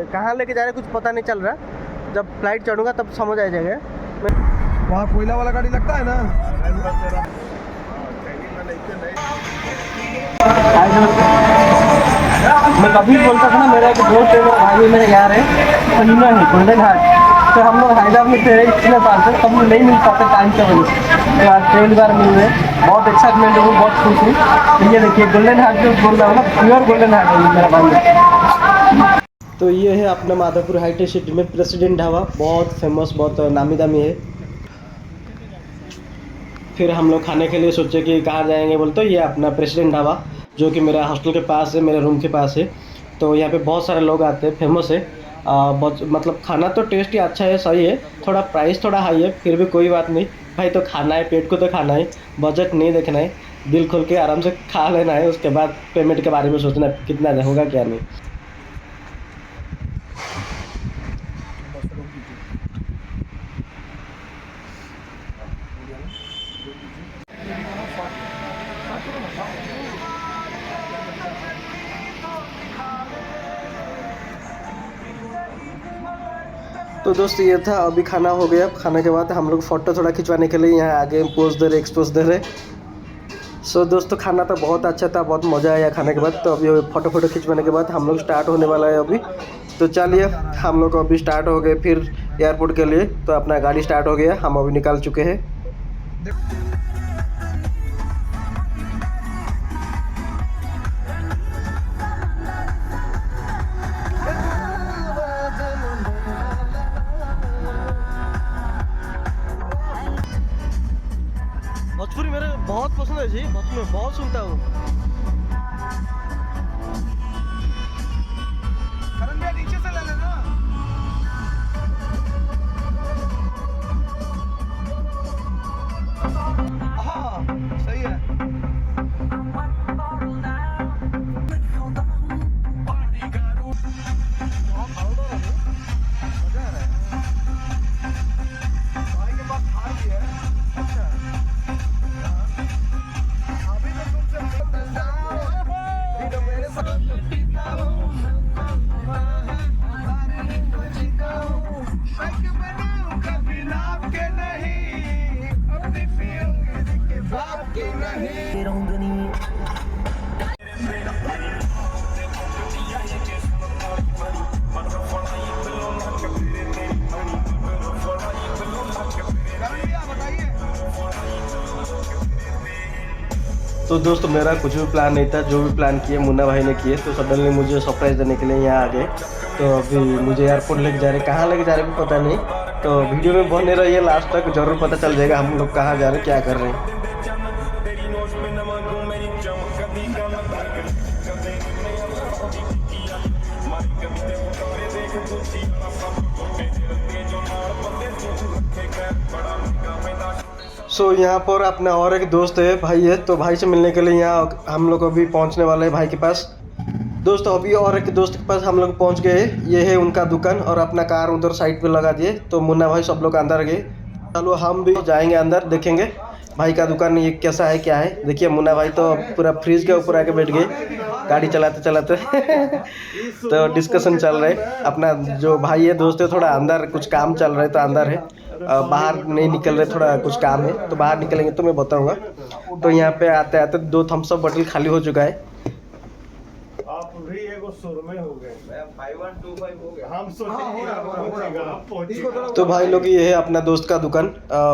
कहाँ लेके जा रहे कुछ पता नहीं चल रहा। जब फ्लाइट चढ़ूंगा तब समझ आ जाएगा। वहाँ कोयला वाला गाड़ी लगता है ना। मैं कभी बोलता था ना, मेरा एक दोस्त है, मेरा भाई मेरे यार है, महीना है गोल्डन हार्ट। तो हम लोग हैदराबाद में थे इतने साल से, कभी नहीं मिल पाते टाइम से वजह से। तो आज पहली बार मिल रहे, बहुत एक्साइटमेंट हूँ, बहुत खुश हूँ। तो ये देखिए गोल्डन हार्ट जो बोल रहा हूँ ना, प्योर गोल्डन हार्ट है मेरा भाई। तो ये है अपना माधोपुर हाईटेक सिटी में प्रेसिडेंट ढाबा, बहुत फेमस, बहुत नामी दामी है। फिर हम लोग खाने के लिए सोचे कि कहाँ जाएंगे, बोलते ये अपना प्रेसिडेंट ढाबा जो कि मेरा हॉस्टल के पास है, मेरे रूम के पास है। तो यहाँ पे बहुत सारे लोग आते हैं, फेमस है। बहुत मतलब खाना तो टेस्ट ही अच्छा है, सही है। थोड़ा प्राइस थोड़ा हाई है, फिर भी कोई बात नहीं भाई। तो खाना है, पेट को तो खाना है, बजट नहीं देखना है। दिल खोल के आराम से खा लेना है, उसके बाद पेमेंट के बारे में सोचना है कितना होगा क्या नहीं। तो दोस्त ये था, अभी खाना हो गया। खाने के बाद हम लोग फ़ोटो थोड़ा खिंचवाने के लिए यहाँ आगे पोज दे रहे, एक्सपोज दे रहे। सो दोस्तों खाना तो बहुत अच्छा था, बहुत मज़ा आया खाने के बाद। तो अभी फ़ोटो खिंचवाने के बाद हम लोग स्टार्ट होने वाला है अभी। तो चलिए हम लोग अभी स्टार्ट हो गए फिर एयरपोर्ट के लिए। तो अपना गाड़ी स्टार्ट हो गया, हम अभी निकाल चुके हैं। भोजपुरी मेरे बहुत पसंद है जी, भोजपुरी में बहुत सुनता हूँ। नीचे से ले लेना। हाँ सही है। तो दोस्त मेरा कुछ भी प्लान नहीं था, जो भी प्लान किए मुन्ना भाई ने किए। तो सडनली मुझे सरप्राइज़ देने के लिए यहाँ आ गए। तो अभी मुझे एयरपोर्ट लेके जा रहे, कहाँ लेके जा रहे भी पता नहीं। तो वीडियो में बने रहिए लास्ट तक, ज़रूर पता चल जाएगा हम लोग कहाँ जा रहे हैं, क्या कर रहे हैं। सो यहाँ पर अपना और एक दोस्त है, भाई है। तो भाई से मिलने के लिए यहाँ हम लोग अभी पहुँचने वाले हैं भाई के पास। दोस्त अभी और एक दोस्त के पास हम लोग पहुँच गए। ये है उनका दुकान, और अपना कार उधर साइड पे लगा दिए। तो मुन्ना भाई सब लोग अंदर गए। चलो हम भी जाएंगे अंदर, देखेंगे भाई का दुकान ये कैसा है क्या है। देखिए मुन्ना भाई तो पूरा फ्रिज के ऊपर आके बैठ गए गाड़ी चलाते चलाते। तो डिस्कशन चल रहा है। अपना जो भाई है दोस्त है, थोड़ा अंदर कुछ काम चल रहा है तो अंदर है, बाहर नहीं निकल रहे, थोड़ा कुछ काम है। तो बाहर निकलेंगे तो मैं बताऊंगा। तो यहाँ पे आते आते 2 थम्स अप बॉटल खाली हो चुका है। आप भी एगो सुरमे हो गए, 5125 हो गया। हम सोचे तो भाई लोग ये है अपना दोस्त का दुकान।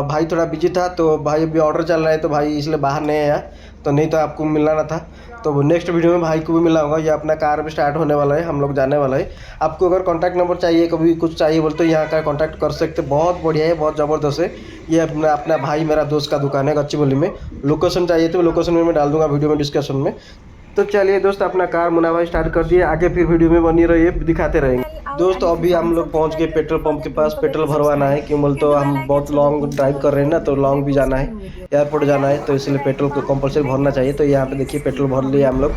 भाई थोड़ा बिजी था, तो भाई अभी ऑर्डर चल रहा है, तो भाई इसलिए बाहर नहीं आया। तो नहीं तो आपको मिलना ना था। तो नेक्स्ट वीडियो में भाई को भी मिलाऊंगा। ये अपना कार भी स्टार्ट होने वाला है, हम लोग जाने वाला है। आपको अगर कॉन्टैक्ट नंबर चाहिए, कभी कुछ चाहिए बोलते तो यहाँ का कॉन्टैक्ट कर सकते। बहुत बढ़िया है, बहुत ज़बरदस्त है। ये अपना भाई मेरा दोस्त का दुकान है गच्चीबोली में। लोकेशन चाहिए तो लोकेशन में मैं डाल दूँगा वीडियो में डिस्क्रिप्शन में। तो चलिए दोस्त अपना कार मुन्ना भाई स्टार्ट कर दिए, आगे फिर वीडियो में बनी रहिए, दिखाते रहेंगे। दोस्त अभी हम लोग पहुंच गए पेट्रोल पंप के पास। पेट्रोल भरवाना है, क्यों बोल तो हम बहुत लॉन्ग ड्राइव कर रहे हैं ना, तो लॉन्ग भी जाना है, एयरपोर्ट जाना है। तो इसलिए पेट्रोल को कंपलसरी भरना चाहिए। तो यहाँ पे देखिए पेट्रोल भर लिया हम लोग।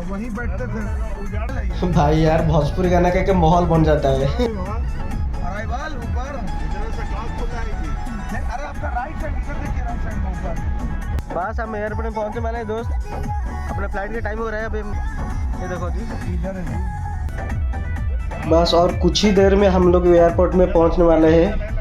वहीं बैठते थे भाई यार भोजपुरी गाना का माहौल बन जाता है। अराइवल ऊपर इधर से क्लास हो जाएगी। अरे आपका राइट साइड इधर देखिए, राइट साइड में ऊपर। बस हम एयरपोर्ट में पहुंचने वाले हैं दोस्त, अपने फ्लाइट के टाइम हो रहा है अभी। ये देखो जी, इधर है बस और कुछ ही देर में हम लोग एयरपोर्ट में पहुंचने वाले हैं।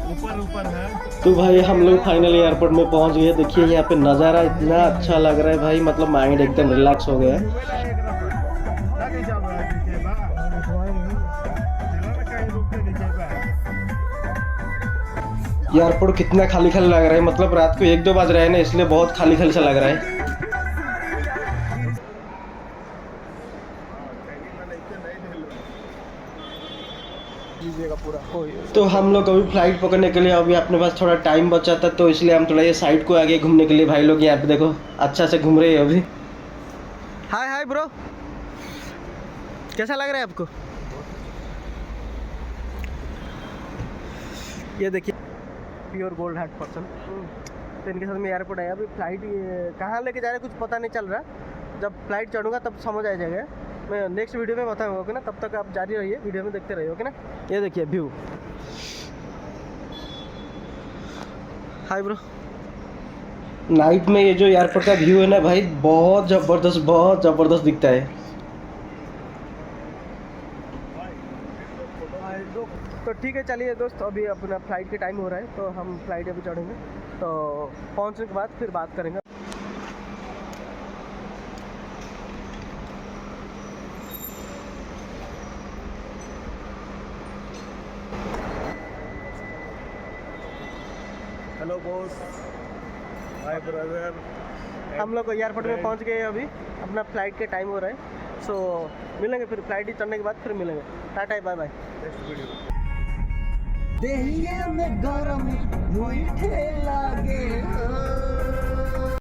ऊपर ऊपर है। तो भाई हम लोग फाइनली एयरपोर्ट में पहुंच गए। देखिए यहाँ पे नज़ारा इतना अच्छा लग रहा है भाई, मतलब माइंड एकदम रिलैक्स हो गया है। एयरपोर्ट कितना खाली खाली लग रहा है, मतलब रात को 1-2 बज रहे हैं ना, इसलिए बहुत खाली खाली सा लग रहा है। तो हम लोग अभी फ्लाइट पकड़ने के लिए, अभी अपने पास थोड़ा टाइम बचा था, तो इसलिए हम थोड़ा ये साइड को आगे घूमने के लिए भाई लोग यहाँ पे देखो अच्छा से घूम रहे हैं अभी। हाय हाय ब्रो, कैसा लग रहा है आपको? ये देखिए प्योर गोल्ड हार्ट पर्सन, तो इनके साथ में एयरपोर्ट आया। अभी फ्लाइट कहाँ लेके जा रहे हैं कुछ पता नहीं चल रहा, जब फ्लाइट चढ़ूंगा तब समझ आ जाएगा। मैं नेक्स्ट वीडियो में बताऊंगा, ओके ना? तब तक आप जारी रहिए, वीडियो में देखते रहिए, ओके ना? ये देखिए व्यू। हाय ब्रो, नाइट में ये जो एयरपोर्ट का व्यू है ना भाई, बहुत ज़बरदस्त दिखता है। तो ठीक है, चलिए दोस्त, अभी अपना फ्लाइट के टाइम हो रहा है, तो हम फ्लाइट अभी चढ़ेंगे, तो पहुंचने के बाद फिर बात करेंगे। Hello boss, hi brother. हम लोग एयरपोर्ट में पहुंच गए अभी, अपना फ्लाइट के टाइम हो रहा है, सो मिलेंगे फिर फ्लाइट चढ़ने के बाद, फिर मिलेंगे। टाटा बाय बाय, नेक्स्ट वीडियो। देहिया में गरम हुई थे लागे